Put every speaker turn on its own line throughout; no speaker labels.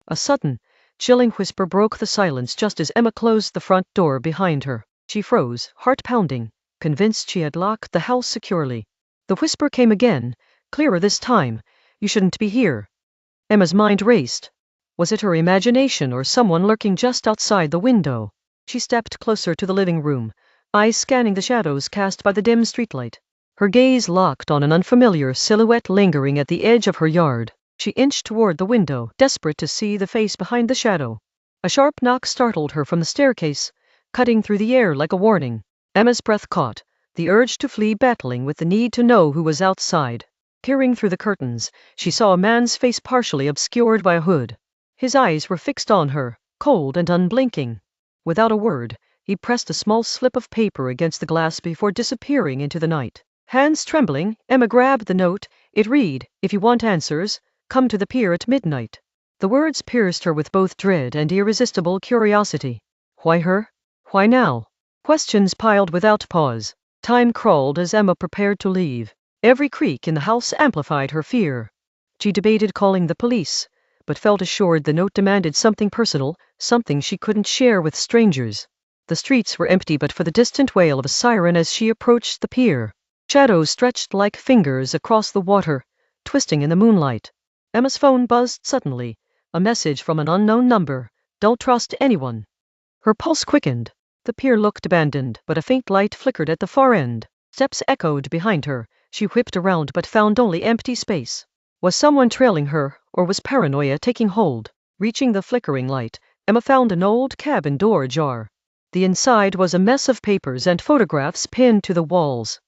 A sudden, chilling whisper broke the silence just as Emma closed the front door behind her. She froze, heart pounding, convinced she had locked the house securely. The whisper came again, clearer this time. You shouldn't be here. Emma's mind raced. Was it her imagination or someone lurking just outside the window? She stepped closer to the living room, eyes scanning the shadows cast by the dim streetlight. Her gaze locked on an unfamiliar silhouette lingering at the edge of her yard. She inched toward the window, desperate to see the face behind the shadow. A sharp knock startled her from the staircase, cutting through the air like a warning. Emma's breath caught, the urge to flee battling with the need to know who was outside. Peering through the curtains, she saw a man's face partially obscured by a hood. His eyes were fixed on her, cold and unblinking. Without a word, he pressed a small slip of paper against the glass before disappearing into the night. Hands trembling, Emma grabbed the note. It read, "If you want answers, come to the pier at midnight." The words pierced her with both dread and irresistible curiosity. Why her? Why now? Questions piled without pause. Time crawled as Emma prepared to leave. Every creak in the house amplified her fear. She debated calling the police, but felt assured the note demanded something personal, something she couldn't share with strangers. The streets were empty but for the distant wail of a siren as she approached the pier. Shadows stretched like fingers across the water, twisting in the moonlight. Emma's phone buzzed suddenly, a message from an unknown number. Don't trust anyone. Her pulse quickened. The pier looked abandoned, but a faint light flickered at the far end. Steps echoed behind her. She whipped around but found only empty space. Was someone trailing her, or was paranoia taking hold? Reaching the flickering light, Emma found an old cabin door ajar. The inside was a mess of papers and photographs pinned to the walls.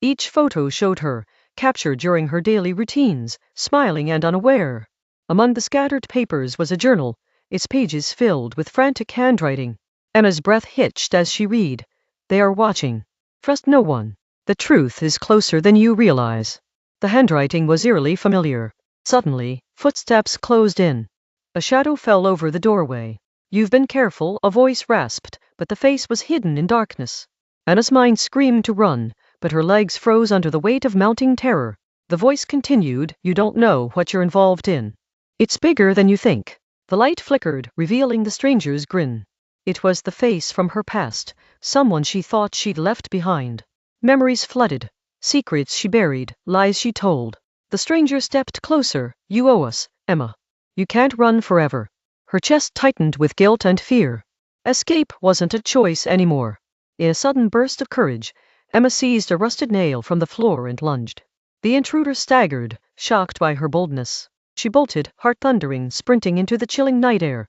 Each photo showed her, captured during her daily routines, smiling and unaware. Among the scattered papers was a journal, its pages filled with frantic handwriting. Emma's breath hitched as she read. They are watching. Trust no one. The truth is closer than you realize. The handwriting was eerily familiar. Suddenly, footsteps closed in. A shadow fell over the doorway. You've been careful, a voice rasped, but the face was hidden in darkness. Anna's mind screamed to run, but her legs froze under the weight of mounting terror. The voice continued, you don't know what you're involved in. It's bigger than you think. The light flickered, revealing the stranger's grin. It was the face from her past, someone she thought she'd left behind. Memories flooded, secrets she buried, lies she told. The stranger stepped closer. You owe us, Emma. You can't run forever. Her chest tightened with guilt and fear. Escape wasn't a choice anymore. In a sudden burst of courage, Emma seized a rusted nail from the floor and lunged. The intruder staggered, shocked by her boldness. She bolted, heart thundering, sprinting into the chilling night air.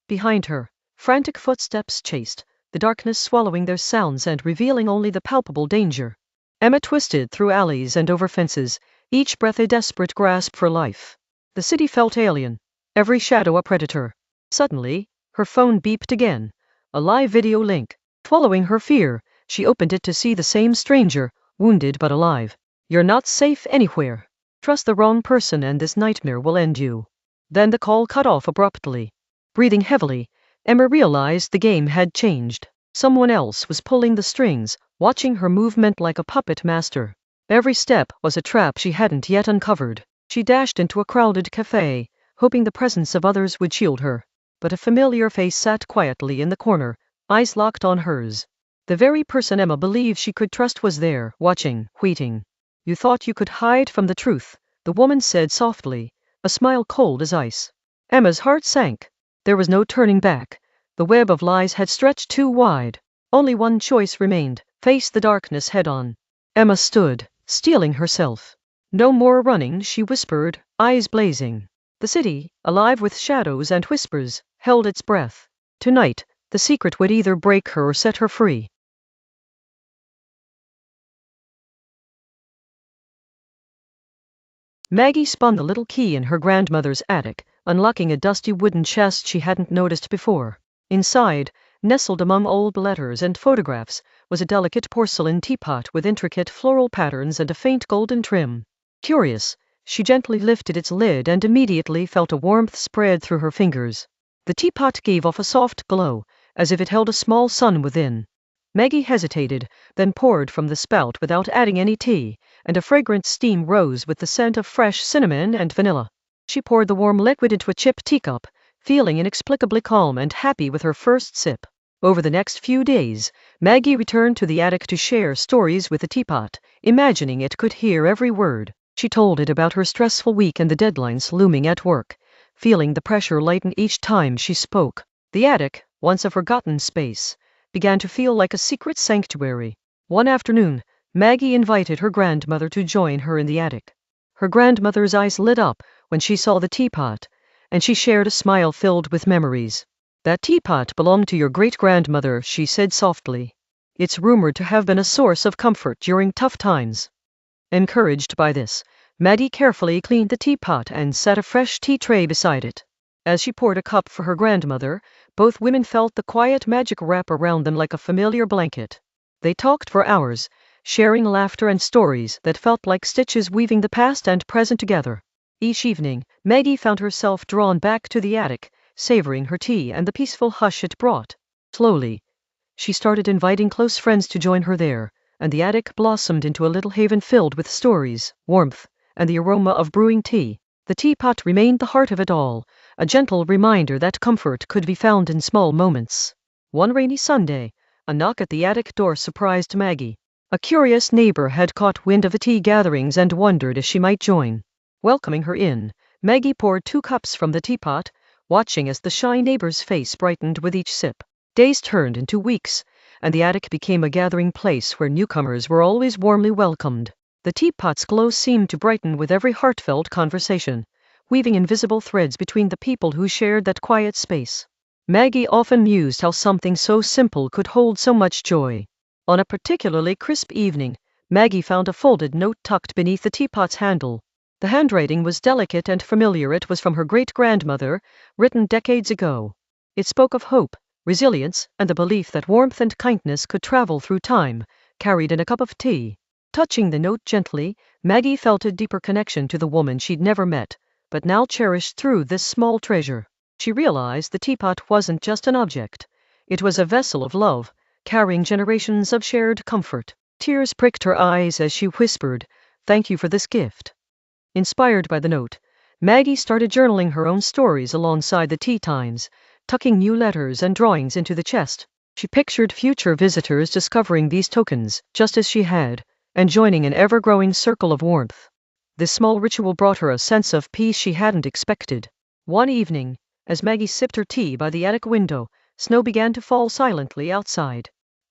Behind her, frantic footsteps chased, the darkness swallowing their sounds and revealing only the palpable danger. Emma twisted through alleys and over fences, each breath a desperate grasp for life. The city felt alien, every shadow a predator. Suddenly, her phone beeped again, a live video link. Following her fear, she opened it to see the same stranger, wounded but alive. You're not safe anywhere. Trust the wrong person and this nightmare will end you. Then the call cut off abruptly. Breathing heavily, Emma realized the game had changed. Someone else was pulling the strings, watching her movement like a puppet master. Every step was a trap she hadn't yet uncovered. She dashed into a crowded cafe, hoping the presence of others would shield her. But a familiar face sat quietly in the corner, eyes locked on hers. The very person Emma believed she could trust was there, watching, waiting. You thought you could hide from the truth, the woman said softly, a smile cold as ice. Emma's heart sank. There was no turning back. The web of lies had stretched too wide. Only one choice remained, face the darkness head-on. Emma stood, steeling herself. No more running, she whispered, eyes blazing. The city, alive with shadows and whispers, held its breath. Tonight, the secret would either break her or set her free. Maggie spun the little key in her grandmother's attic, unlocking a dusty wooden chest she hadn't noticed before. Inside, nestled among old letters and photographs, was a delicate porcelain teapot with intricate floral patterns and a faint golden trim. Curious, she gently lifted its lid and immediately felt a warmth spread through her fingers. The teapot gave off a soft glow, as if it held a small sun within. Maggie hesitated, then poured from the spout without adding any tea, and a fragrant steam rose with the scent of fresh cinnamon and vanilla. She poured the warm liquid into a chip teacup, feeling inexplicably calm and happy with her first sip. Over the next few days, Maggie returned to the attic to share stories with the teapot, imagining it could hear every word. She told it about her stressful week and the deadlines looming at work, feeling the pressure lighten each time she spoke. The attic, once a forgotten space, began to feel like a secret sanctuary. One afternoon, Maggie invited her grandmother to join her in the attic. Her grandmother's eyes lit up when she saw the teapot, and she shared a smile filled with memories. "That teapot belonged to your great-grandmother," she said softly. "It's rumored to have been a source of comfort during tough times." Encouraged by this, Maddie carefully cleaned the teapot and set a fresh tea tray beside it. As she poured a cup for her grandmother, both women felt the quiet magic wrap around them like a familiar blanket. They talked for hours, sharing laughter and stories that felt like stitches weaving the past and present together. Each evening, Maggie found herself drawn back to the attic, savoring her tea and the peaceful hush it brought. Slowly, she started inviting close friends to join her there, and the attic blossomed into a little haven filled with stories, warmth, and the aroma of brewing tea. The teapot remained the heart of it all, a gentle reminder that comfort could be found in small moments. One rainy Sunday, a knock at the attic door surprised Maggie. A curious neighbor had caught wind of the tea gatherings and wondered if she might join. Welcoming her in, Maggie poured 2 cups from the teapot, watching as the shy neighbor's face brightened with each sip. Days turned into weeks, and the attic became a gathering place where newcomers were always warmly welcomed. The teapot's glow seemed to brighten with every heartfelt conversation, weaving invisible threads between the people who shared that quiet space. Maggie often mused how something so simple could hold so much joy. On a particularly crisp evening, Maggie found a folded note tucked beneath the teapot's handle. The handwriting was delicate and familiar. It was from her great-grandmother, written decades ago. It spoke of hope, resilience, and the belief that warmth and kindness could travel through time, carried in a cup of tea. Touching the note gently, Maggie felt a deeper connection to the woman she'd never met, but now cherished through this small treasure. She realized the teapot wasn't just an object. It was a vessel of love, carrying generations of shared comfort. Tears pricked her eyes as she whispered, "Thank you for this gift." Inspired by the note, Maggie started journaling her own stories alongside the tea times, tucking new letters and drawings into the chest. She pictured future visitors discovering these tokens, just as she had, and joining an ever-growing circle of warmth. This small ritual brought her a sense of peace she hadn't expected. One evening, as Maggie sipped her tea by the attic window, snow began to fall silently outside.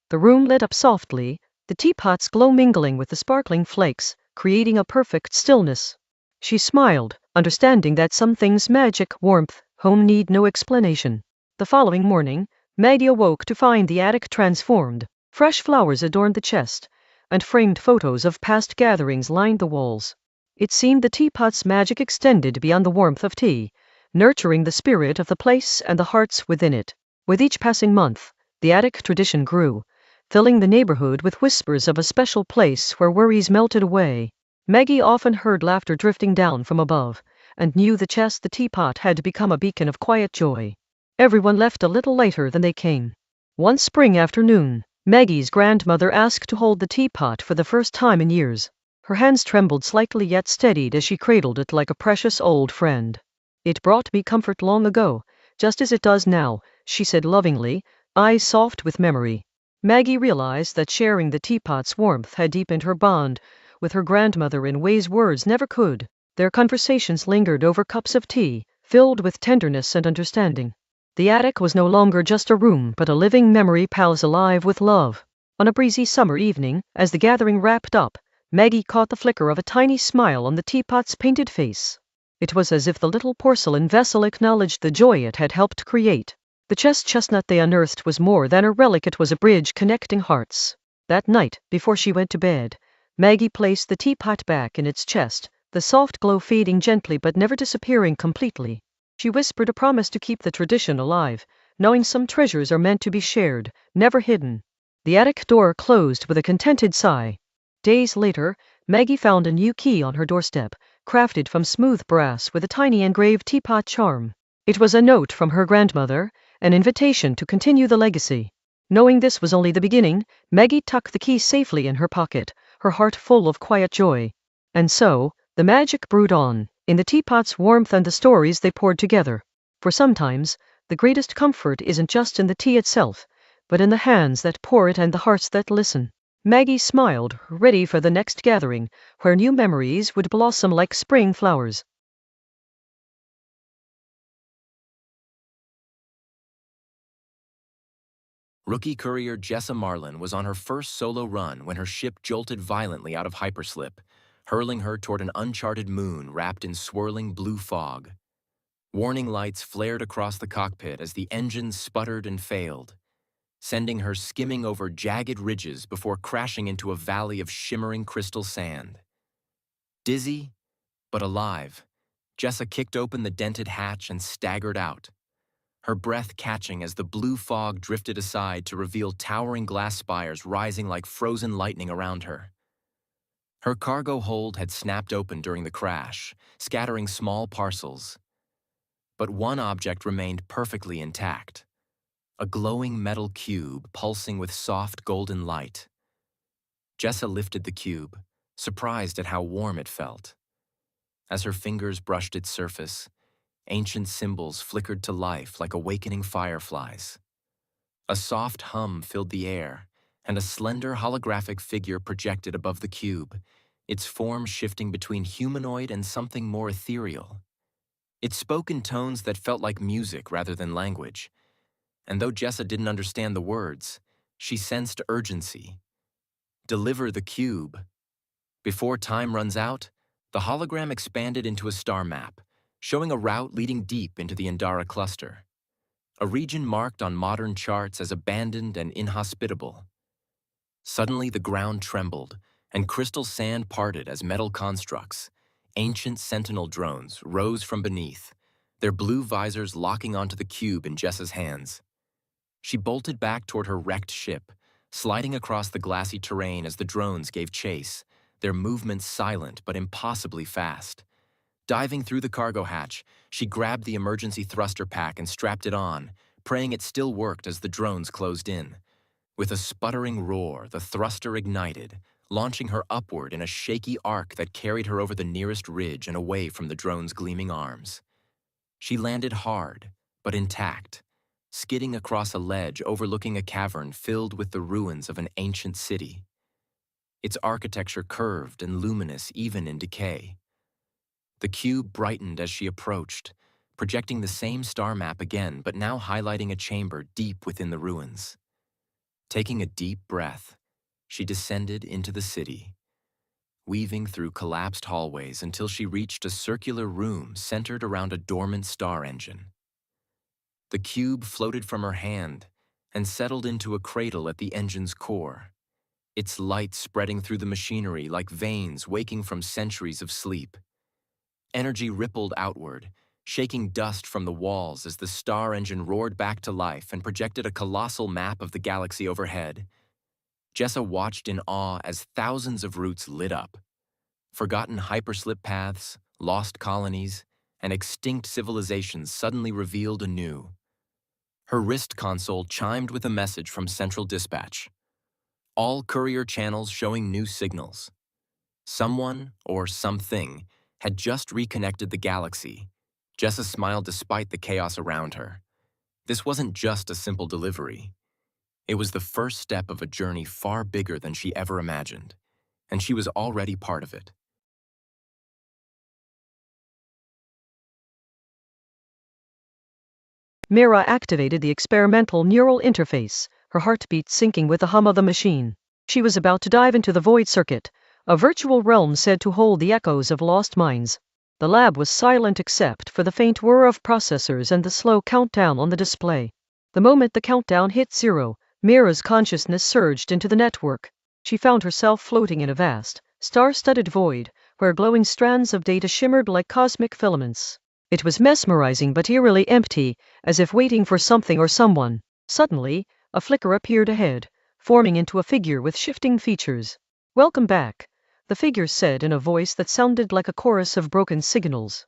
The room lit up softly, the teapot's glow mingling with the sparkling flakes, creating a perfect stillness. She smiled, understanding that some things magic, warmth, home need no explanation. The following morning, Maggie awoke to find the attic transformed. Fresh flowers adorned the chest, and framed photos of past gatherings lined the walls. It seemed the teapot's magic extended beyond the warmth of tea, nurturing the spirit of the place and the hearts within it. With each passing month, the attic tradition grew, filling the neighborhood with whispers of a special place where worries melted away. Maggie often heard laughter drifting down from above, and knew the teapot had become a beacon of quiet joy. Everyone left a little later than they came. One spring afternoon, Maggie's grandmother asked to hold the teapot for the first time in years. Her hands trembled slightly yet steadied as she cradled it like a precious old friend. "It brought me comfort long ago, just as it does now," she said lovingly, eyes soft with memory. Maggie realized that sharing the teapot's warmth had deepened her bond with her grandmother in ways words never could. Their conversations lingered over cups of tea, filled with tenderness and understanding. The attic was no longer just a room but a living memory palace alive with love. On a breezy summer evening, as the gathering wrapped up, Maggie caught the flicker of a tiny smile on the teapot's painted face. It was as if the little porcelain vessel acknowledged the joy it had helped create. The chestnut they unearthed was more than a relic, it was a bridge connecting hearts. That night, before she went to bed, Maggie placed the teapot back in its chest, the soft glow fading gently but never disappearing completely. She whispered a promise to keep the tradition alive, knowing some treasures are meant to be shared, never hidden. The attic door closed with a contented sigh. Days later, Maggie found a new key on her doorstep, crafted from smooth brass with a tiny engraved teapot charm. It was a note from her grandmother, an invitation to continue the legacy. Knowing this was only the beginning, Maggie tucked the key safely in her pocket, her heart full of quiet joy. And so, the magic brewed on, in the teapot's warmth and the stories they poured together. For sometimes, the greatest comfort isn't just in the tea itself, but in the hands that pour it and the hearts that listen. Maggie smiled, ready for the next gathering, where new memories would blossom like spring flowers.
Rookie courier Jessa Marlin was on her first solo run when her ship jolted violently out of hyperslip, hurling her toward an uncharted moon wrapped in swirling blue fog. Warning lights flared across the cockpit as the engines sputtered and failed, sending her skimming over jagged ridges before crashing into a valley of shimmering crystal sand. Dizzy, but alive, Jessa kicked open the dented hatch and staggered out, her breath catching as the blue fog drifted aside to reveal towering glass spires rising like frozen lightning around her. Her cargo hold had snapped open during the crash, scattering small parcels. But one object remained perfectly intact, a glowing metal cube pulsing with soft golden light. Jessa lifted the cube, surprised at how warm it felt. As her fingers brushed its surface, ancient symbols flickered to life like awakening fireflies. A soft hum filled the air, and a slender holographic figure projected above the cube, its form shifting between humanoid and something more ethereal. It spoke in tones that felt like music rather than language, and though Jessa didn't understand the words, she sensed urgency. Deliver the cube. Before time runs out, the hologram expanded into a star map, showing a route leading deep into the Indara cluster, a region marked on modern charts as abandoned and inhospitable. Suddenly the ground trembled, and crystal sand parted as metal constructs, ancient sentinel drones, rose from beneath, their blue visors locking onto the cube in Jessa's hands. She bolted back toward her wrecked ship, sliding across the glassy terrain as the drones gave chase, their movements silent but impossibly fast. Diving through the cargo hatch, she grabbed the emergency thruster pack and strapped it on, praying it still worked as the drones closed in. With a sputtering roar, the thruster ignited, launching her upward in a shaky arc that carried her over the nearest ridge and away from the drone's gleaming arms. She landed hard, but intact, skidding across a ledge overlooking a cavern filled with the ruins of an ancient city. Its architecture curved and luminous even in decay. The cube brightened as she approached, projecting the same star map again, but now highlighting a chamber deep within the ruins. Taking a deep breath, she descended into the city, weaving through collapsed hallways until she reached a circular room centered around a dormant star engine. The cube floated from her hand and settled into a cradle at the engine's core, its light spreading through the machinery like veins waking from centuries of sleep. Energy rippled outward, shaking dust from the walls as the star engine roared back to life and projected a colossal map of the galaxy overhead. Jessa watched in awe as thousands of routes lit up. Forgotten hyperslip paths, lost colonies, and extinct civilizations suddenly revealed anew. Her wrist console chimed with a message from Central Dispatch. All courier channels showing new signals. Someone, or something, had just reconnected the galaxy. Jessa smiled despite the chaos around her. This wasn't just a simple delivery. It was the first step of a journey far bigger than she ever imagined, and she was already part of it.
Mira activated the experimental neural interface, her heartbeat syncing with the hum of the machine. She was about to dive into the void circuit, a virtual realm said to hold the echoes of lost minds. The lab was silent except for the faint whir of processors and the slow countdown on the display. The moment the countdown hit 0, Mira's consciousness surged into the network. She found herself floating in a vast, star-studded void, where glowing strands of data shimmered like cosmic filaments. It was mesmerizing but eerily empty, as if waiting for something or someone. Suddenly, a flicker appeared ahead, forming into a figure with shifting features. "Welcome back," the figure said in a voice that sounded like a chorus of broken signals.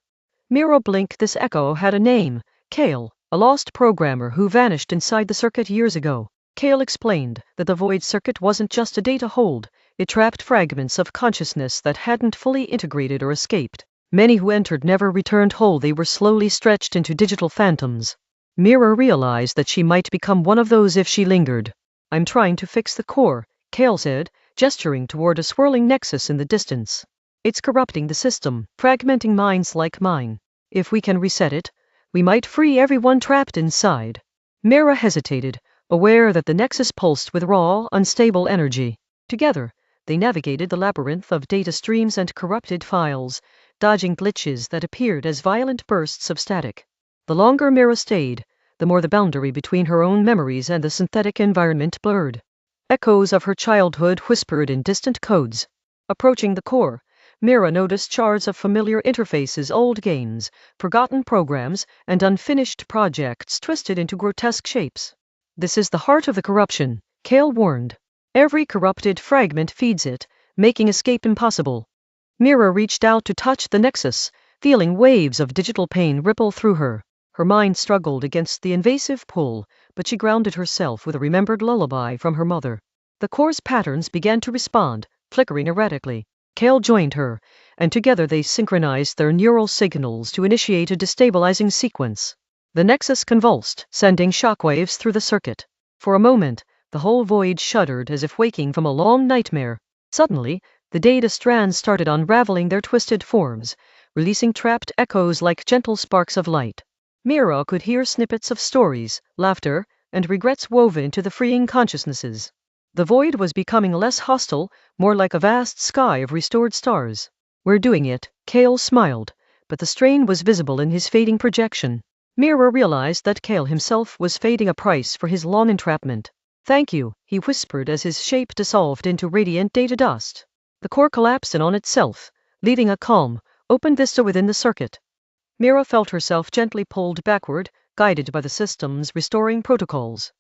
Mira blinked. This echo had a name, Kale, a lost programmer who vanished inside the circuit years ago. Kale explained that the void circuit wasn't just a data hold, it trapped fragments of consciousness that hadn't fully integrated or escaped. Many who entered never returned whole. They were slowly stretched into digital phantoms. Mira realized that she might become one of those if she lingered. I'm trying to fix the core, Kale said, gesturing toward a swirling nexus in the distance. It's corrupting the system, fragmenting minds like mine. If we can reset it, we might free everyone trapped inside. Mira hesitated, aware that the nexus pulsed with raw, unstable energy. Together, they navigated the labyrinth of data streams and corrupted files, dodging glitches that appeared as violent bursts of static. The longer Mira stayed, the more the boundary between her own memories and the synthetic environment blurred. Echoes of her childhood whispered in distant codes. Approaching the core, Mira noticed shards of familiar interfaces, old games, forgotten programs, and unfinished projects twisted into grotesque shapes. This is the heart of the corruption, Kale warned. Every corrupted fragment feeds it, making escape impossible. Mira reached out to touch the nexus, feeling waves of digital pain ripple through her. Her mind struggled against the invasive pull, but she grounded herself with a remembered lullaby from her mother. The core's patterns began to respond, flickering erratically. Kale joined her, and together they synchronized their neural signals to initiate a destabilizing sequence. The nexus convulsed, sending shockwaves through the circuit. For a moment, the whole void shuddered as if waking from a long nightmare. Suddenly, the data strands started unraveling their twisted forms, releasing trapped echoes like gentle sparks of light. Mira could hear snippets of stories, laughter, and regrets woven into the freeing consciousnesses. The void was becoming less hostile, more like a vast sky of restored stars. We're doing it, Kale smiled, but the strain was visible in his fading projection. Mira realized that Kale himself was fading a price for his long entrapment. Thank you, he whispered as his shape dissolved into radiant data dust. The core collapsed in on itself, leaving a calm, open vista within the circuit. Mira felt herself gently pulled backward, guided by the system's restoring protocols.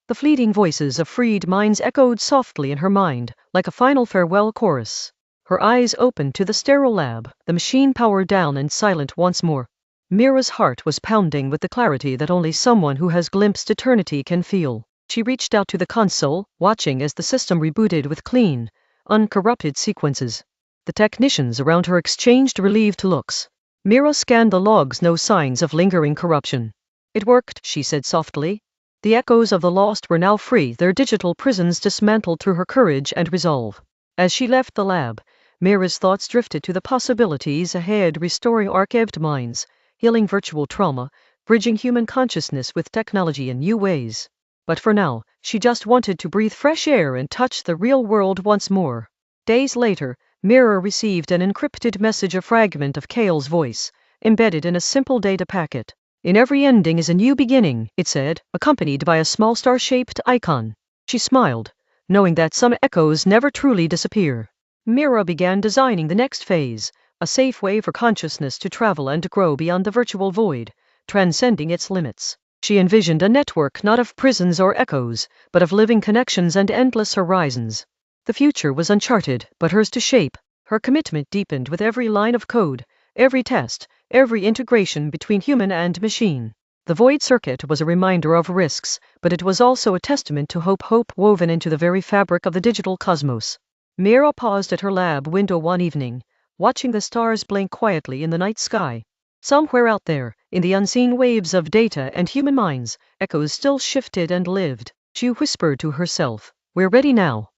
The fleeting voices of freed minds echoed softly in her mind, like a final farewell chorus. Her eyes opened to the sterile lab, the machine powered down and silent once more. Mira's heart was pounding with the clarity that only someone who has glimpsed eternity can feel. She reached out to the console, watching as the system rebooted with clean, uncorrupted sequences. The technicians around her exchanged relieved looks. Mira scanned the logs, no signs of lingering corruption. It worked, she said softly. The echoes of the lost were now free, their digital prisons dismantled through her courage and resolve. As she left the lab, Mira's thoughts drifted to the possibilities ahead, restoring archived minds, healing virtual trauma, bridging human consciousness with technology in new ways. But for now, she just wanted to breathe fresh air and touch the real world once more. Days later, Mira received an encrypted message, a fragment of Kale's voice, embedded in a simple data packet. In every ending is a new beginning, it said, accompanied by a small star-shaped icon. She smiled, knowing that some echoes never truly disappear. Mira began designing the next phase, a safe way for consciousness to travel and grow beyond the virtual void, transcending its limits. She envisioned a network not of prisons or echoes, but of living connections and endless horizons. The future was uncharted, but hers to shape. Her commitment deepened with every line of code, every test, every integration between human and machine. The void circuit was a reminder of risks, but it was also a testament to hope woven into the very fabric of the digital cosmos. Mira paused at her lab window one evening, watching the stars blink quietly in the night sky. Somewhere out there, in the unseen waves of data and human minds, echoes still shifted and lived. She whispered to herself, "We're ready now."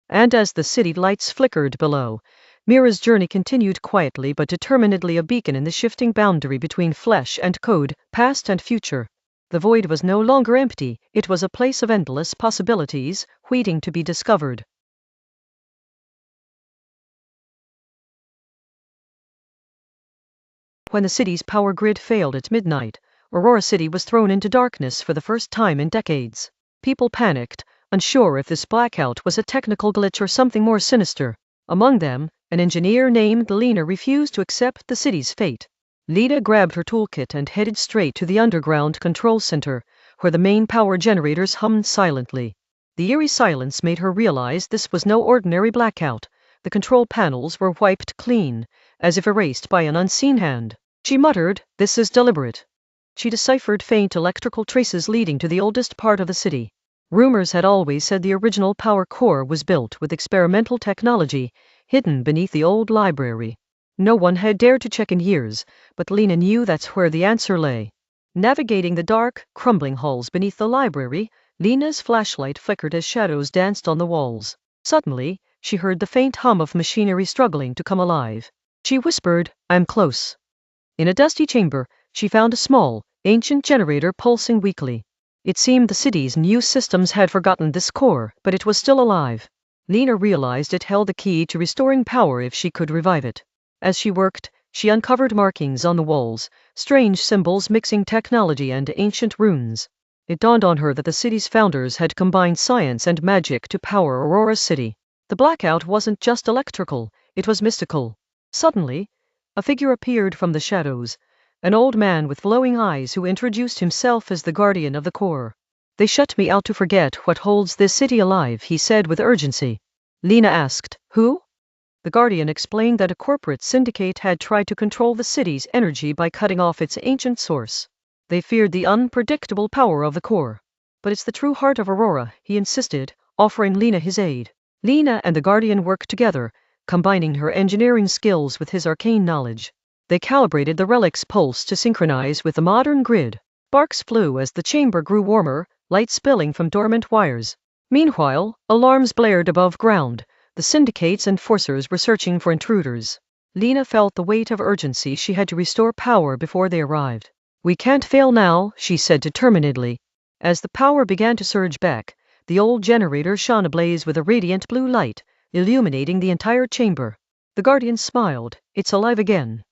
And as the city lights flickered below, Mira's journey continued quietly but determinedly, a beacon in the shifting boundary between flesh and code, past and future. The void was no longer empty, it was a place of endless possibilities, waiting to be discovered. When the city's power grid failed at midnight, Aurora City was thrown into darkness for the first time in decades. People panicked, unsure if this blackout was a technical glitch or something more sinister. Among them, an engineer named Lena refused to accept the city's fate. Lena grabbed her toolkit and headed straight to the underground control center, where the main power generators hummed silently. The eerie silence made her realize this was no ordinary blackout. The control panels were wiped clean, as if erased by an unseen hand. She muttered, "This is deliberate." She deciphered faint electrical traces leading to the oldest part of the city. Rumors had always said the original power core was built with experimental technology, hidden beneath the old library. No one had dared to check in years, but Lena knew that's where the answer lay. Navigating the dark, crumbling halls beneath the library, Lena's flashlight flickered as shadows danced on the walls. Suddenly, she heard the faint hum of machinery struggling to come alive. She whispered, "I'm close." In a dusty chamber, she found a small, ancient generator pulsing weakly. It seemed the city's new systems had forgotten this core, but it was still alive. Lena realized it held the key to restoring power if she could revive it. As she worked, she uncovered markings on the walls, strange symbols mixing technology and ancient runes. It dawned on her that the city's founders had combined science and magic to power Aurora City. The blackout wasn't just electrical, it was mystical. Suddenly, a figure appeared from the shadows, an old man with glowing eyes who introduced himself as the guardian of the core. "They shut me out to forget what holds this city alive," he said with urgency. Lena asked, "Who?" The guardian explained that a corporate syndicate had tried to control the city's energy by cutting off its ancient source. They feared the unpredictable power of the core. "But it's the true heart of Aurora," he insisted, offering Lena his aid. Lena and the guardian worked together, combining her engineering skills with his arcane knowledge. They calibrated the relic's pulse to synchronize with the modern grid. Sparks flew as the chamber grew warmer, light spilling from dormant wires. Meanwhile, alarms blared above ground. The syndicates and forcers were searching for intruders. Lena felt the weight of urgency. She had to restore power before they arrived. "We can't fail now," she said determinedly. As the power began to surge back, the old generator shone ablaze with a radiant blue light, illuminating the entire chamber. The guardian smiled. "It's alive again."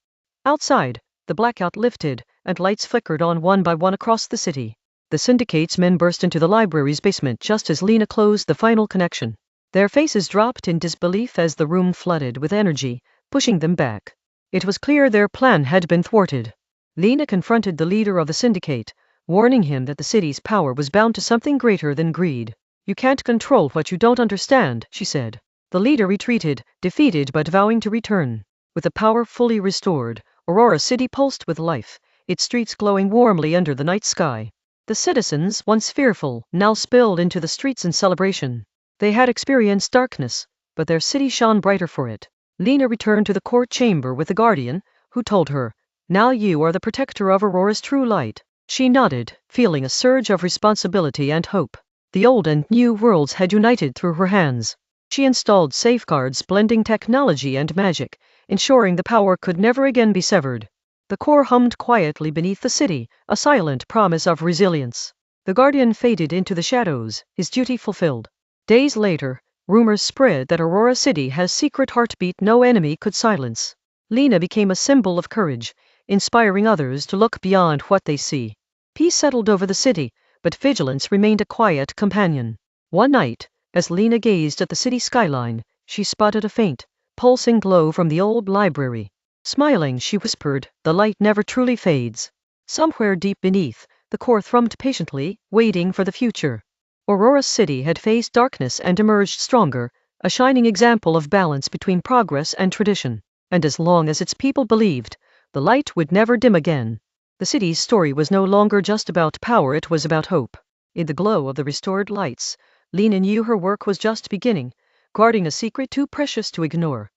Outside, the blackout lifted, and lights flickered on one by one across the city. The syndicate's men burst into the library's basement just as Lena closed the final connection. Their faces dropped in disbelief as the room flooded with energy, pushing them back. It was clear their plan had been thwarted. Lena confronted the leader of the syndicate, warning him that the city's power was bound to something greater than greed. "You can't control what you don't understand," she said. The leader retreated, defeated but vowing to return. With the power fully restored, Aurora City pulsed with life, its streets glowing warmly under the night sky. The citizens, once fearful, now spilled into the streets in celebration. They had experienced darkness, but their city shone brighter for it. Lena returned to the court chamber with the guardian, who told her, "Now you are the protector of Aurora's true light." She nodded, feeling a surge of responsibility and hope. The old and new worlds had united through her hands. She installed safeguards blending technology and magic, ensuring the power could never again be severed. The core hummed quietly beneath the city, a silent promise of resilience. The guardian faded into the shadows, his duty fulfilled. Days later, rumors spread that Aurora City has secret heartbeat no enemy could silence. Lena became a symbol of courage, inspiring others to look beyond what they see. Peace settled over the city, but vigilance remained a quiet companion. One night, as Lena gazed at the city skyline, she spotted a faint, pulsing glow from the old library. Smiling, she whispered, "The light never truly fades." Somewhere deep beneath, the core thrummed patiently, waiting for the future. Aurora City had faced darkness and emerged stronger, a shining example of balance between progress and tradition. And as long as its people believed, the light would never dim again. The city's story was no longer just about power, it was about hope. In the glow of the restored lights, Lena knew her work was just beginning, guarding a secret too precious to ignore.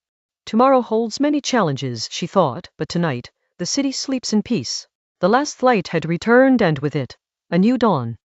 Tomorrow holds many challenges, she thought, but tonight, the city sleeps in peace. The last light had returned, and with it, a new dawn.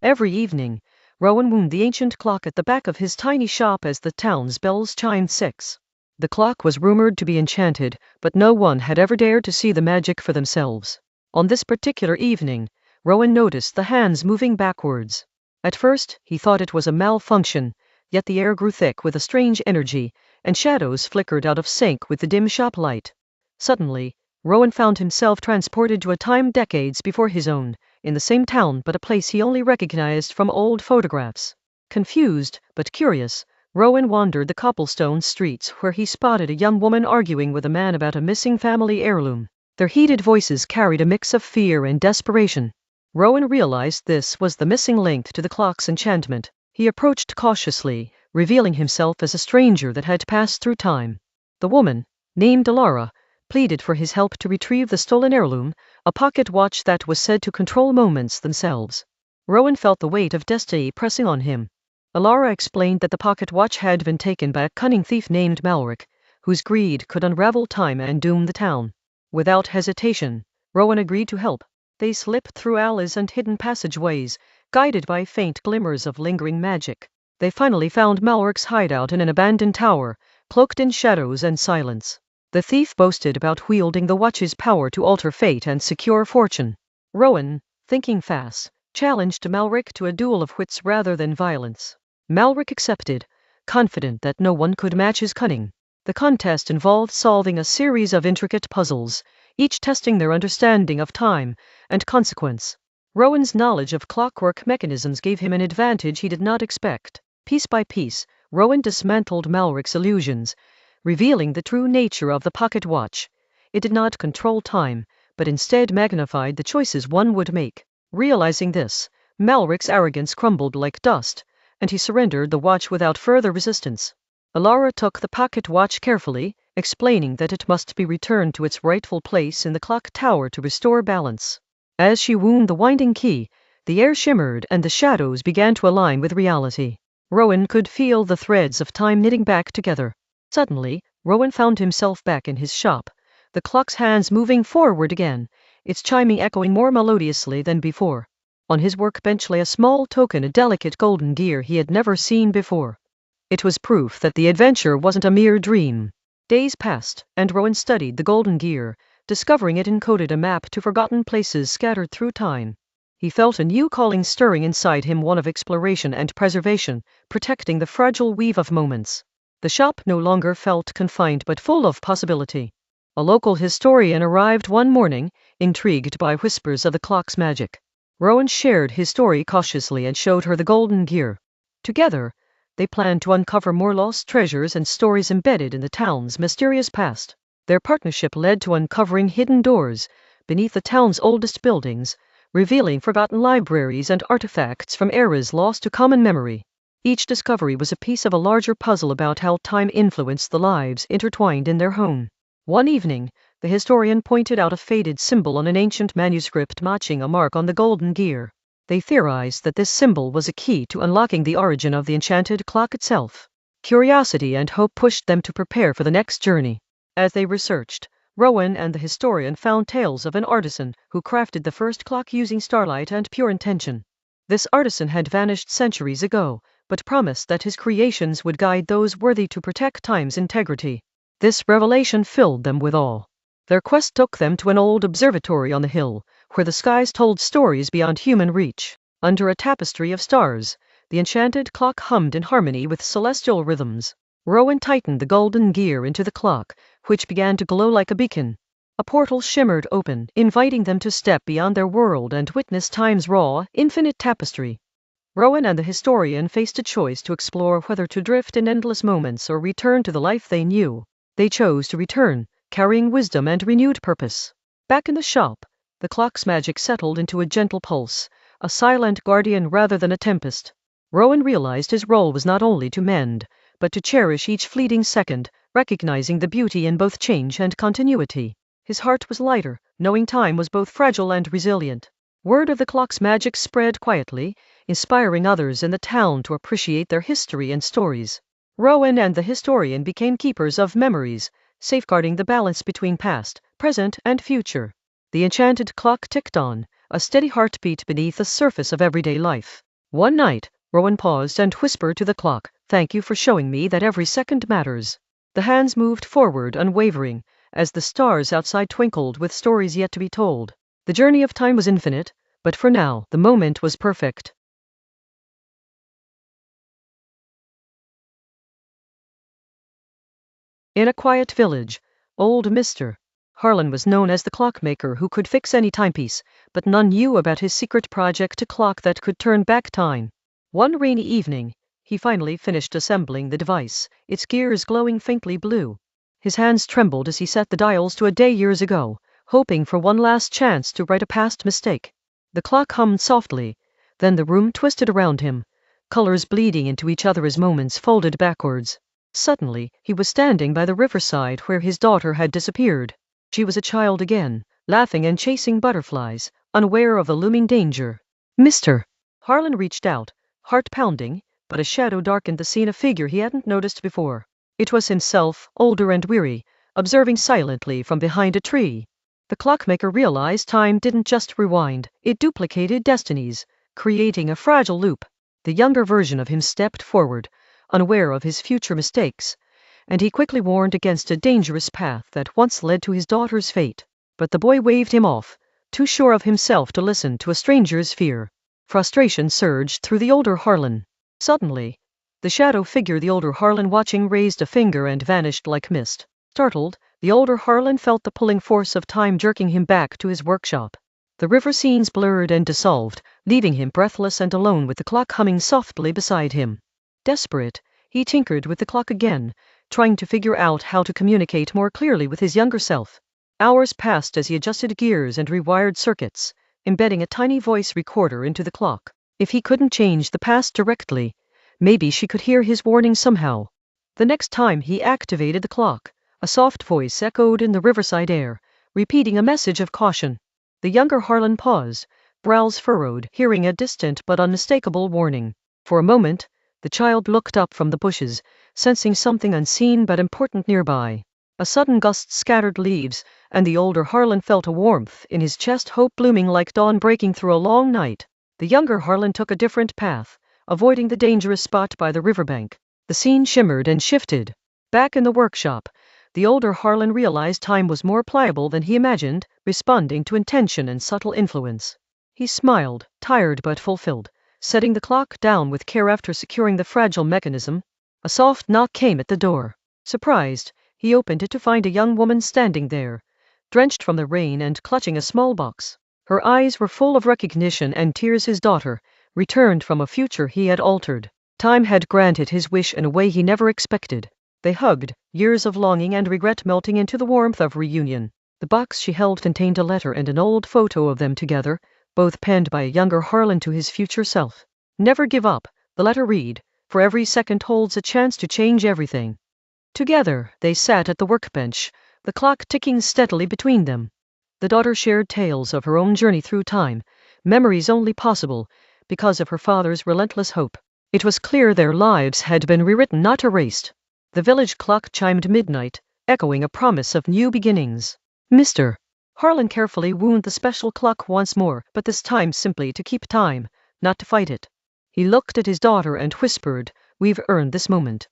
Every evening, Rowan wound the ancient clock at the back of his tiny shop as the town's bells chimed 6. The clock was rumored to be enchanted, but no one had ever dared to see the magic for themselves. On this particular evening, Rowan noticed the hands moving backwards. At first, he thought it was a malfunction, yet the air grew thick with a strange energy, and shadows flickered out of sync with the dim shop light. Suddenly, Rowan found himself transported to a time decades before his own, in the same town but a place he only recognized from old photographs. Confused, but curious, Rowan wandered the cobblestone streets where he spotted a young woman arguing with a man about a missing family heirloom. Their heated voices carried a mix of fear and desperation. Rowan realized this was the missing link to the clock's enchantment. He approached cautiously, revealing himself as a stranger that had passed through time. The woman, named Alara, pleaded for his help to retrieve the stolen heirloom, a pocket watch that was said to control moments themselves. Rowan felt the weight of destiny pressing on him. Alara explained that the pocket watch had been taken by a cunning thief named Malric, whose greed could unravel time and doom the town. Without hesitation, Rowan agreed to help. They slipped through alleys and hidden passageways, guided by faint glimmers of lingering magic. They finally found Malric's hideout in an abandoned tower, cloaked in shadows and silence. The thief boasted about wielding the watch's power to alter fate and secure fortune. Rowan, thinking fast, challenged Malric to a duel of wits rather than violence. Malric accepted, confident that no one could match his cunning. The contest involved solving a series of intricate puzzles, each testing their understanding of time and consequence. Rowan's knowledge of clockwork mechanisms gave him an advantage he did not expect. Piece by piece, Rowan dismantled Malric's illusions, revealing the true nature of the pocket watch. It did not control time, but instead magnified the choices one would make. Realizing this, Malric's arrogance crumbled like dust, and he surrendered the watch without further resistance. Alara took the pocket watch carefully, explaining that it must be returned to its rightful place in the clock tower to restore balance. As she wound the winding key, the air shimmered and the shadows began to align with reality. Rowan could feel the threads of time knitting back together. Suddenly, Rowan found himself back in his shop, the clock's hands moving forward again, its chiming echoing more melodiously than before. On his workbench lay a small token, a delicate golden gear he had never seen before. It was proof that the adventure wasn't a mere dream. Days passed, and Rowan studied the golden gear, discovering it encoded a map to forgotten places scattered through time. He felt a new calling stirring inside him, one of exploration and preservation, protecting the fragile weave of moments. The shop no longer felt confined but full of possibility. A local historian arrived one morning, intrigued by whispers of the clock's magic. Rowan shared his story cautiously and showed her the golden gear. Together, they planned to uncover more lost treasures and stories embedded in the town's mysterious past. Their partnership led to uncovering hidden doors beneath the town's oldest buildings, revealing forgotten libraries and artifacts from eras lost to common memory. Each discovery was a piece of a larger puzzle about how time influenced the lives intertwined in their home. One evening, the historian pointed out a faded symbol on an ancient manuscript matching a mark on the golden gear. They theorized that this symbol was a key to unlocking the origin of the enchanted clock itself. Curiosity and hope pushed them to prepare for the next journey. As they researched, Rowan and the historian found tales of an artisan who crafted the first clock using starlight and pure intention. This artisan had vanished centuries ago, but promised that his creations would guide those worthy to protect time's integrity. This revelation filled them with awe. Their quest took them to an old observatory on the hill, where the skies told stories beyond human reach. Under a tapestry of stars, the enchanted clock hummed in harmony with celestial rhythms. Rowan tightened the golden gear into the clock, which began to glow like a beacon. A portal shimmered open, inviting them to step beyond their world and witness time's raw, infinite tapestry. Rowan and the historian faced a choice to explore whether to drift in endless moments or return to the life they knew. They chose to return, carrying wisdom and renewed purpose. Back in the shop, the clock's magic settled into a gentle pulse, a silent guardian rather than a tempest. Rowan realized his role was not only to mend, but to cherish each fleeting second, recognizing the beauty in both change and continuity. His heart was lighter, knowing time was both fragile and resilient. Word of the clock's magic spread quietly, inspiring others in the town to appreciate their history and stories. Rowan and the historian became keepers of memories, safeguarding the balance between past, present, and future. The enchanted clock ticked on, a steady heartbeat beneath the surface of everyday life. One night, Rowan paused and whispered to the clock, "Thank you for showing me that every second matters." The hands moved forward unwavering, as the stars outside twinkled with stories yet to be told. The journey of time was infinite, but for now, the moment was perfect. In a quiet village, old Mr. Harlan was known as the clockmaker who could fix any timepiece, but none knew about his secret project, a clock that could turn back time. One rainy evening, he finally finished assembling the device, its gears glowing faintly blue. His hands trembled as he set the dials to a day years ago, hoping for one last chance to right a past mistake. The clock hummed softly, then the room twisted around him, colors bleeding into each other as moments folded backwards. Suddenly, he was standing by the riverside where his daughter had disappeared. She was a child again, laughing and chasing butterflies, unaware of the looming danger. "Mr. Harlan reached out, heart pounding, but a shadow darkened the scene, a figure he hadn't noticed before. It was himself, older and weary, observing silently from behind a tree. The clockmaker realized time didn't just rewind, it duplicated destinies, creating a fragile loop. The younger version of him stepped forward, unaware of his future mistakes, and he quickly warned against a dangerous path that once led to his daughter's fate. But the boy waved him off, too sure of himself to listen to a stranger's fear. Frustration surged through the older Harlan. Suddenly, the shadow figure the older Harlan watching raised a finger and vanished like mist. Startled, the older Harlan felt the pulling force of time jerking him back to his workshop. The river scenes blurred and dissolved, leaving him breathless and alone with the clock humming softly beside him. Desperate, he tinkered with the clock again, trying to figure out how to communicate more clearly with his younger self. Hours passed as he adjusted gears and rewired circuits, embedding a tiny voice recorder into the clock. If he couldn't change the past directly, maybe she could hear his warning somehow. The next time he activated the clock, a soft voice echoed in the riverside air, repeating a message of caution. The younger Harlan paused, brows furrowed, hearing a distant but unmistakable warning. For a moment, the child looked up from the bushes, sensing something unseen but important nearby. A sudden gust scattered leaves, and the older Harlan felt a warmth in his chest, hope blooming like dawn breaking through a long night. The younger Harlan took a different path, avoiding the dangerous spot by the riverbank. The scene shimmered and shifted. Back in the workshop, the older Harlan realized time was more pliable than he imagined, responding to intention and subtle influence. He smiled, tired but fulfilled, setting the clock down with care. After securing the fragile mechanism, a soft knock came at the door. Surprised, he opened it to find a young woman standing there, drenched from the rain and clutching a small box. Her eyes were full of recognition and tears. His daughter, returned from a future he had altered. Time had granted his wish in a way he never expected. They hugged, years of longing and regret melting into the warmth of reunion. The box she held contained a letter and an old photo of them together, both penned by a younger Harlan to his future self. "Never give up," the letter read, "for every second holds a chance to change everything." Together, they sat at the workbench, the clock ticking steadily between them. The daughter shared tales of her own journey through time, memories only possible because of her father's relentless hope. It was clear their lives had been rewritten, not erased. The village clock chimed midnight, echoing a promise of new beginnings. "Mr. Harlan carefully wound the special clock once more, but this time simply to keep time, not to fight it. He looked at his daughter and whispered, "We've earned this moment."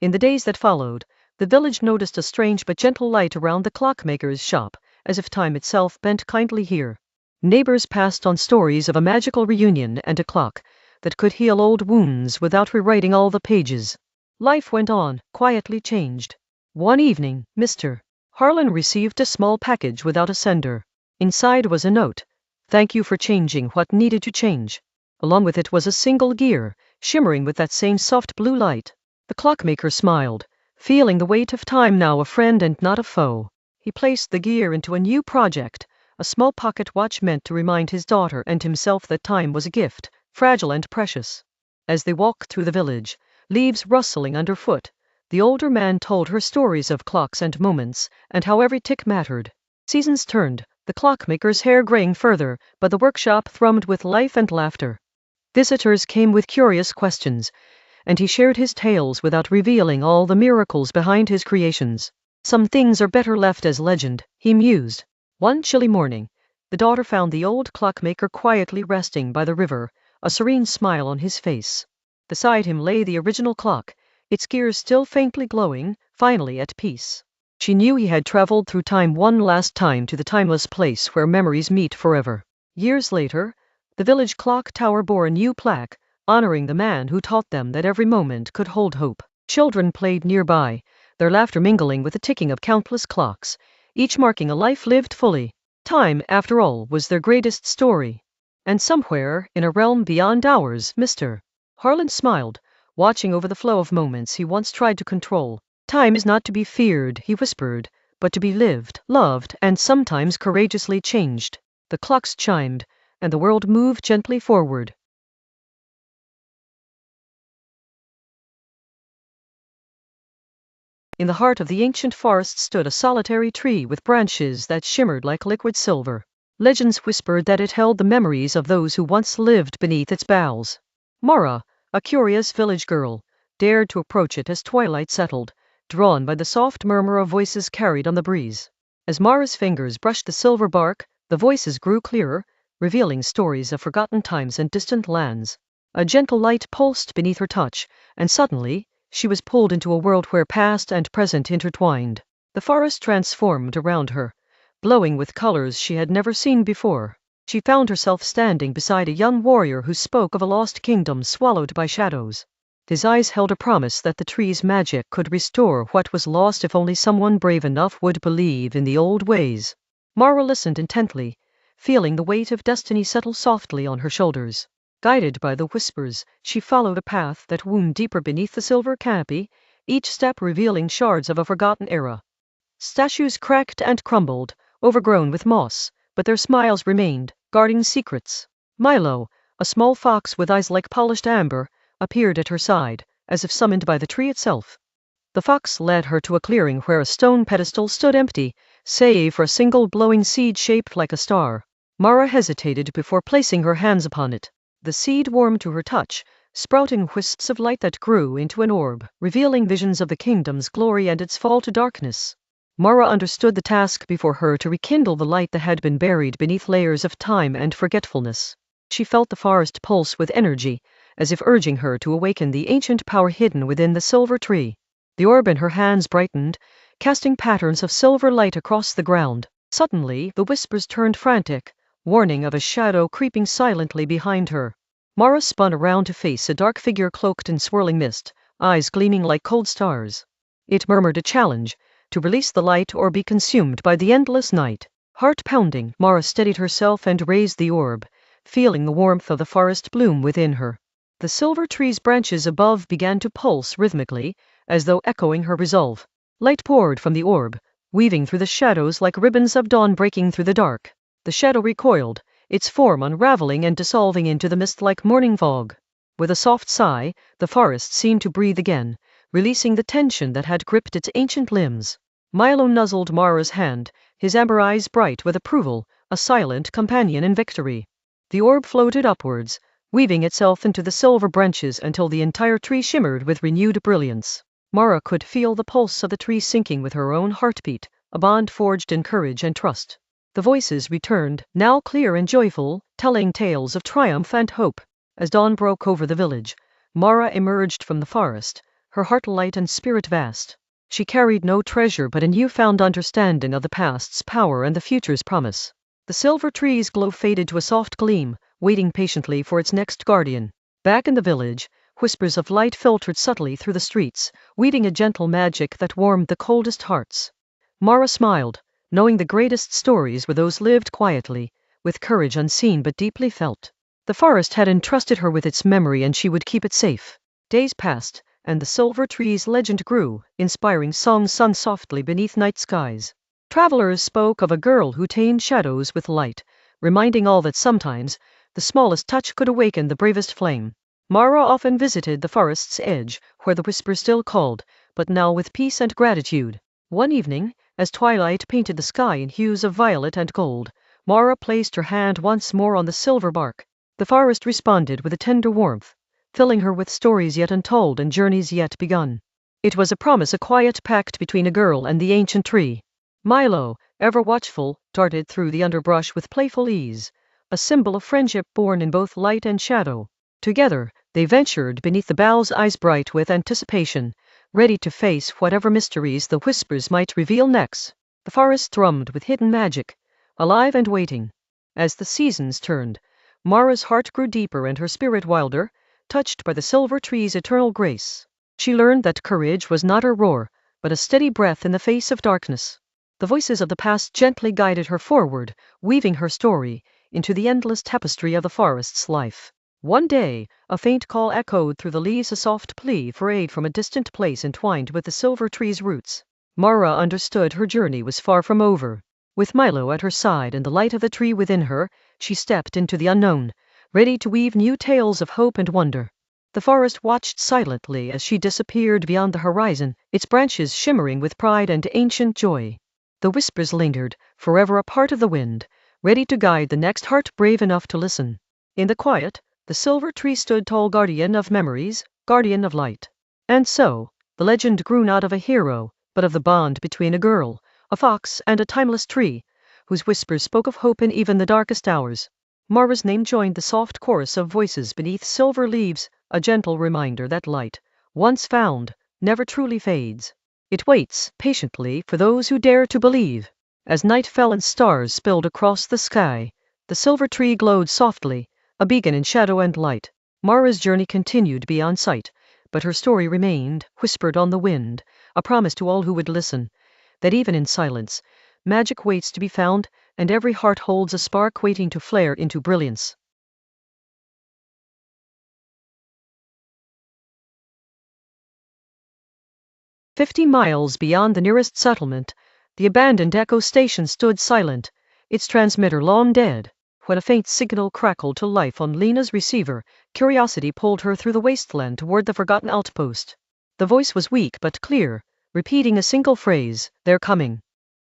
In the days that followed, the village noticed a strange but gentle light around the clockmaker's shop, as if time itself bent kindly here. Neighbors passed on stories of a magical reunion and a clock that could heal old wounds without rewriting all the pages. Life went on, quietly changed. One evening, Mr. Harlan received a small package without a sender. Inside was a note. "Thank you for changing what needed to change." Along with it was a single gear, shimmering with that same soft blue light. The clockmaker smiled, feeling the weight of time now a friend and not a foe. He placed the gear into a new project, a small pocket watch meant to remind his daughter and himself that time was a gift, fragile and precious. As they walked through the village, leaves rustling underfoot, the older man told her stories of clocks and moments, and how every tick mattered. Seasons turned, the clockmaker's hair graying further, but the workshop thrummed with life and laughter. Visitors came with curious questions, and he shared his tales without revealing all the miracles behind his creations. Some things are better left as legend, he mused. One chilly morning, the daughter found the old clockmaker quietly resting by the river, a serene smile on his face. Beside him lay the original clock, its gears still faintly glowing, finally at peace. She knew he had traveled through time one last time to the timeless place where memories meet forever. Years later, the village clock tower bore a new plaque, honoring the man who taught them that every moment could hold hope. Children played nearby, their laughter mingling with the ticking of countless clocks, each marking a life lived fully. Time, after all, was their greatest story. And somewhere, in a realm beyond ours, Mr. Harlan smiled, watching over the flow of moments he once tried to control. "Time is not to be feared," he whispered, "but to be lived, loved, and sometimes courageously changed." The clocks chimed, and the world moved gently forward. In the heart of the ancient forest stood a solitary tree with branches that shimmered like liquid silver. Legends whispered that it held the memories of those who once lived beneath its boughs. Mara, A curious village girl dared to approach it as twilight settled, drawn by the soft murmur of voices carried on the breeze. As Mara's fingers brushed the silver bark, the voices grew clearer, revealing stories of forgotten times and distant lands. A gentle light pulsed beneath her touch, and suddenly, she was pulled into a world where past and present intertwined. The forest transformed around her, glowing with colors she had never seen before. She found herself standing beside a young warrior who spoke of a lost kingdom swallowed by shadows. His eyes held a promise that the tree's magic could restore what was lost if only someone brave enough would believe in the old ways. Mara listened intently, feeling the weight of destiny settle softly on her shoulders. Guided by the whispers, she followed a path that wound deeper beneath the silver canopy, each step revealing shards of a forgotten era. Statues cracked and crumbled, overgrown with moss, but their smiles remained, guarding secrets. Milo, a small fox with eyes like polished amber, appeared at her side, as if summoned by the tree itself. The fox led her to a clearing where a stone pedestal stood empty, save for a single glowing seed shaped like a star. Mara hesitated before placing her hands upon it. The seed warmed to her touch, sprouting wisps of light that grew into an orb, revealing visions of the kingdom's glory and its fall to darkness. Mara understood the task before her to rekindle the light that had been buried beneath layers of time and forgetfulness. She felt the forest pulse with energy, as if urging her to awaken the ancient power hidden within the silver tree. The orb in her hands brightened, casting patterns of silver light across the ground. Suddenly, the whispers turned frantic, warning of a shadow creeping silently behind her. Mara spun around to face a dark figure cloaked in swirling mist, eyes gleaming like cold stars. It murmured a challenge, to release the light or be consumed by the endless night. Heart pounding, Mara steadied herself and raised the orb, feeling the warmth of the forest bloom within her. The silver tree's branches above began to pulse rhythmically, as though echoing her resolve. Light poured from the orb, weaving through the shadows like ribbons of dawn breaking through the dark. The shadow recoiled, its form unraveling and dissolving into the mist like morning fog. With a soft sigh, the forest seemed to breathe again, releasing the tension that had gripped its ancient limbs. Milo nuzzled Mara's hand, his amber eyes bright with approval, a silent companion in victory. The orb floated upwards, weaving itself into the silver branches until the entire tree shimmered with renewed brilliance. Mara could feel the pulse of the tree syncing with her own heartbeat, a bond forged in courage and trust. The voices returned, now clear and joyful, telling tales of triumph and hope. As dawn broke over the village, Mara emerged from the forest, her heart light and spirit vast. She carried no treasure but a newfound understanding of the past's power and the future's promise. The silver tree's glow faded to a soft gleam, waiting patiently for its next guardian. Back in the village, whispers of light filtered subtly through the streets, weaving a gentle magic that warmed the coldest hearts. Mara smiled, knowing the greatest stories were those lived quietly, with courage unseen but deeply felt. The forest had entrusted her with its memory and she would keep it safe. Days passed, and the silver tree's legend grew, inspiring songs sung softly beneath night skies. Travelers spoke of a girl who tamed shadows with light, reminding all that sometimes, the smallest touch could awaken the bravest flame. Mara often visited the forest's edge, where the whisper still called, but now with peace and gratitude. One evening, as twilight painted the sky in hues of violet and gold, Mara placed her hand once more on the silver bark. The forest responded with a tender warmth, filling her with stories yet untold and journeys yet begun. It was a promise, a quiet pact between a girl and the ancient tree. Milo, ever watchful, darted through the underbrush with playful ease, a symbol of friendship born in both light and shadow. Together, they ventured beneath the boughs, eyes bright with anticipation, ready to face whatever mysteries the whispers might reveal next. The forest thrummed with hidden magic, alive and waiting. As the seasons turned, Mara's heart grew deeper and her spirit wilder, touched by the silver tree's eternal grace. She learned that courage was not a roar, but a steady breath in the face of darkness. The voices of the past gently guided her forward, weaving her story into the endless tapestry of the forest's life. One day, a faint call echoed through the leaves, a soft plea for aid from a distant place entwined with the silver tree's roots. Mara understood her journey was far from over. With Milo at her side and the light of the tree within her, she stepped into the unknown, ready to weave new tales of hope and wonder. The forest watched silently as she disappeared beyond the horizon, its branches shimmering with pride and ancient joy. The whispers lingered, forever a part of the wind, ready to guide the next heart brave enough to listen. In the quiet, The silver tree stood tall, guardian of memories, guardian of light. And so, the legend grew not of a hero, but of the bond between a girl, a fox, and a timeless tree, whose whispers spoke of hope in even the darkest hours. Mara's name joined the soft chorus of voices beneath silver leaves, a gentle reminder that light, once found, never truly fades. It waits, patiently, for those who dare to believe. As night fell and stars spilled across the sky, the silver tree glowed softly, a beacon in shadow and light. Mara's journey continued beyond sight, but her story remained, whispered on the wind, a promise to all who would listen, that even in silence, magic waits to be found, and every heart holds a spark waiting to flare into brilliance. "50 miles beyond the nearest settlement, the abandoned Echo station stood silent, its transmitter long dead. When a faint signal crackled to life on Lena's receiver, curiosity pulled her through the wasteland toward the forgotten outpost. The voice was weak but clear, repeating a single phrase, "They're coming."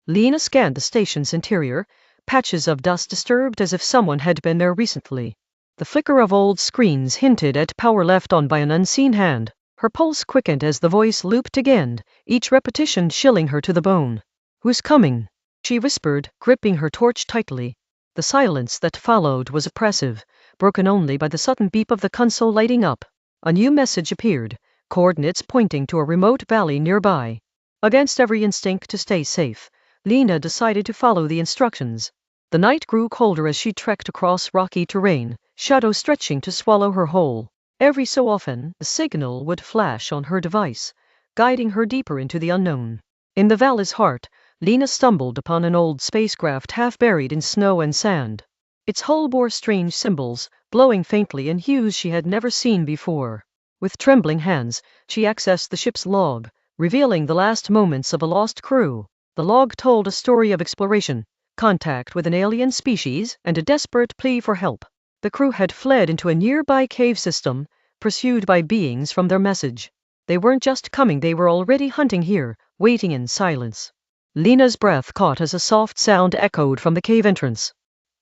Lena scanned the station's interior, patches of dust disturbed as if someone had been there recently. The flicker of old screens hinted at power left on by an unseen hand. Her pulse quickened as the voice looped again, each repetition chilling her to the bone. "Who's coming?" she whispered, gripping her torch tightly. The silence that followed was oppressive, broken only by the sudden beep of the console lighting up. A new message appeared, coordinates pointing to a remote valley nearby. Against every instinct to stay safe, Lena decided to follow the instructions. The night grew colder as she trekked across rocky terrain, shadows stretching to swallow her whole. Every so often, a signal would flash on her device, guiding her deeper into the unknown. In the valley's heart, Lena stumbled upon an old spacecraft half buried in snow and sand. Its hull bore strange symbols, glowing faintly in hues she had never seen before. With trembling hands, she accessed the ship's log, revealing the last moments of a lost crew. The log told a story of exploration, contact with an alien species, and a desperate plea for help. The crew had fled into a nearby cave system, pursued by beings from their message. They weren't just coming, they were already hunting here, waiting in silence. Lena's breath caught as a soft sound echoed from the cave entrance.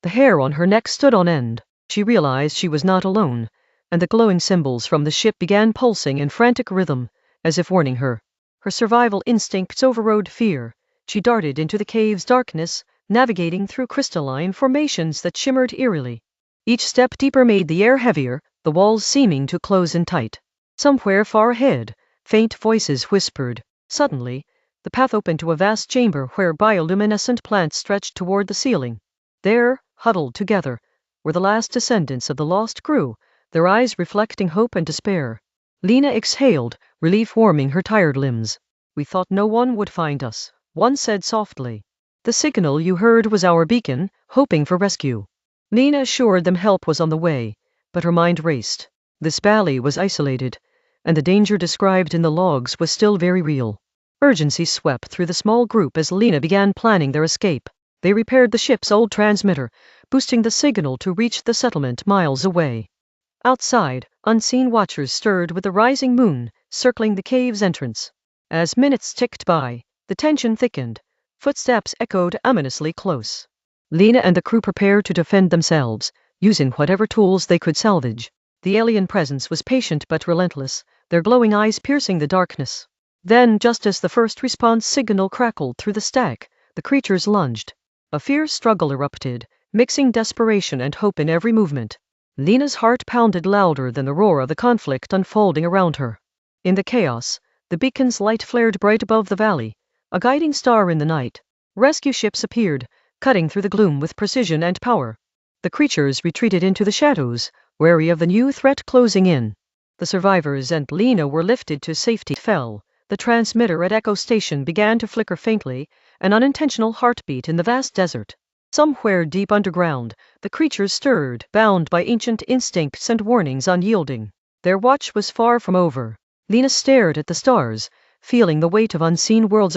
The hair on her neck stood on end. She realized she was not alone, and the glowing symbols from the ship began pulsing in frantic rhythm, as if warning her. Her survival instincts overrode fear. She darted into the cave's darkness, navigating through crystalline formations that shimmered eerily. Each step deeper made the air heavier, the walls seeming to close in tight. Somewhere far ahead, faint voices whispered. Suddenly, the path opened to a vast chamber where bioluminescent plants stretched toward the ceiling. There, huddled together, were the last descendants of the lost crew, their eyes reflecting hope and despair. Lena exhaled, relief warming her tired limbs. "We thought no one would find us," one said softly. "The signal you heard was our beacon, hoping for rescue." Lena assured them help was on the way, but her mind raced. This valley was isolated, and the danger described in the logs was still very real. Urgency swept through the small group as Lena began planning their escape. They repaired the ship's old transmitter, boosting the signal to reach the settlement miles away. Outside, unseen watchers stirred with the rising moon, circling the cave's entrance. As minutes ticked by, the tension thickened. Footsteps echoed ominously close. Lena and the crew prepared to defend themselves, using whatever tools they could salvage. The alien presence was patient but relentless, their glowing eyes piercing the darkness. Then, just as the first response signal crackled through the stack, the creatures lunged. A fierce struggle erupted, mixing desperation and hope in every movement. Lena's heart pounded louder than the roar of the conflict unfolding around her. In the chaos, the beacon's light flared bright above the valley, a guiding star in the night. Rescue ships appeared, cutting through the gloom with precision and power. The creatures retreated into the shadows, wary of the new threat closing in. The survivors and Lena were lifted to safety. Fell. The transmitter at Echo Station began to flicker faintly, an unintentional heartbeat in the vast desert. Somewhere deep underground, the creatures stirred, bound by ancient instincts and warnings unyielding. Their watch was far from over. Lena stared at the stars, feeling the weight of unseen worlds around.